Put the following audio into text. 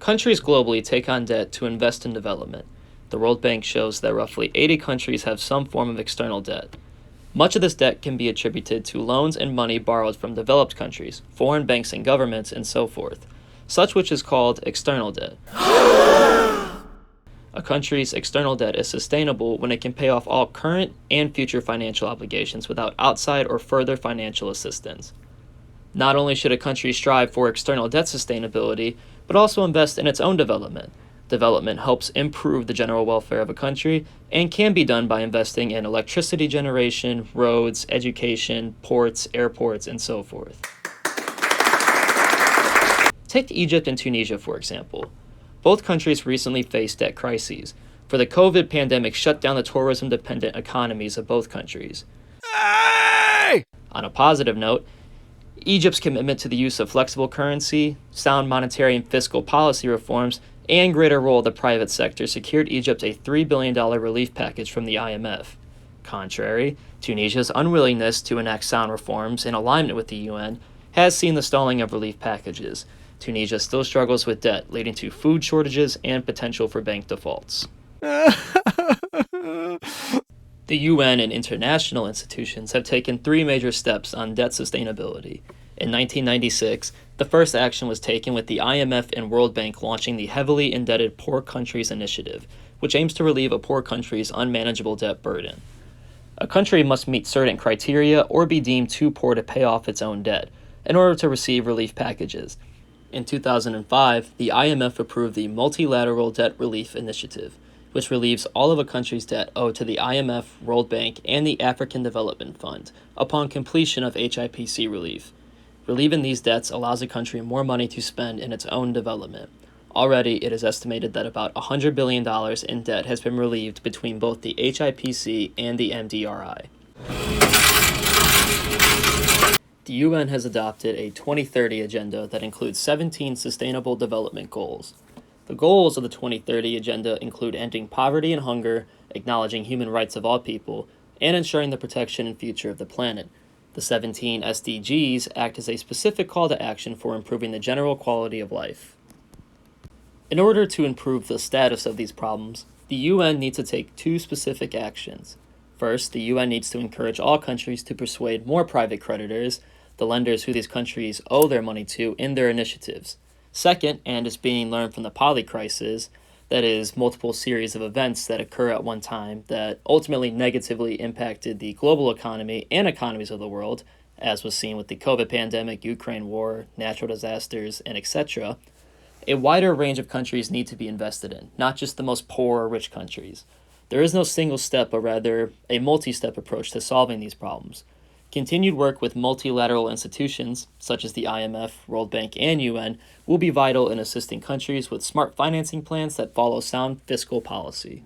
Countries globally take on debt to invest in development. The World Bank shows that roughly 80 countries have some form of external debt. Much of this debt can be attributed to loans and money borrowed from developed countries, foreign banks and governments, and so forth, such which is called external debt. A country's external debt is sustainable when it can pay off all current and future financial obligations without outside or further financial assistance. Not only should a country strive for external debt sustainability, but also invest in its own development. Development helps improve the general welfare of a country and can be done by investing in electricity generation, roads, education, ports, airports, and so forth. Take Egypt and Tunisia, for example. Both countries recently faced debt crises, for the COVID pandemic shut down the tourism-dependent economies of both countries. Hey! On a positive note, Egypt's commitment to the use of flexible currency, sound monetary and fiscal policy reforms, and greater role of the private sector secured Egypt a $3 billion relief package from the IMF. Contrary, Tunisia's unwillingness to enact sound reforms in alignment with the UN has seen the stalling of relief packages. Tunisia still struggles with debt, leading to food shortages and potential for bank defaults. The UN and international institutions have taken three major steps on debt sustainability. In 1996, the first action was taken with the IMF and World Bank launching the Heavily Indebted Poor Countries Initiative, which aims to relieve a poor country's unmanageable debt burden. A country must meet certain criteria or be deemed too poor to pay off its own debt in order to receive relief packages. In 2005, the IMF approved the Multilateral Debt Relief Initiative, which relieves all of a country's debt owed to the IMF, World Bank, and the African Development Fund upon completion of HIPC relief. Relieving these debts allows a country more money to spend in its own development. Already, it is estimated that about $100 billion in debt has been relieved between both the HIPC and the MDRI. The UN has adopted a 2030 agenda that includes 17 sustainable development goals. The goals of the 2030 agenda include ending poverty and hunger, acknowledging human rights of all people, and ensuring the protection and future of the planet. The 17 SDGs act as a specific call to action for improving the general quality of life. In order to improve the status of these problems, the UN needs to take two specific actions. First, the UN needs to encourage all countries to persuade more private creditors, the lenders who these countries owe their money to, in their initiatives. Second, and is being learned from the POL crisis, that is, multiple series of events that occur at one time that ultimately negatively impacted the global economy and economies of the world, as was seen with the COVID pandemic, Ukraine war, natural disasters, and etc., a wider range of countries need to be invested in, not just the most poor or rich countries. There is no single step, but rather a multi-step approach to solving these problems. Continued work with multilateral institutions, such as the IMF, World Bank, and UN, will be vital in assisting countries with smart financing plans that follow sound fiscal policy.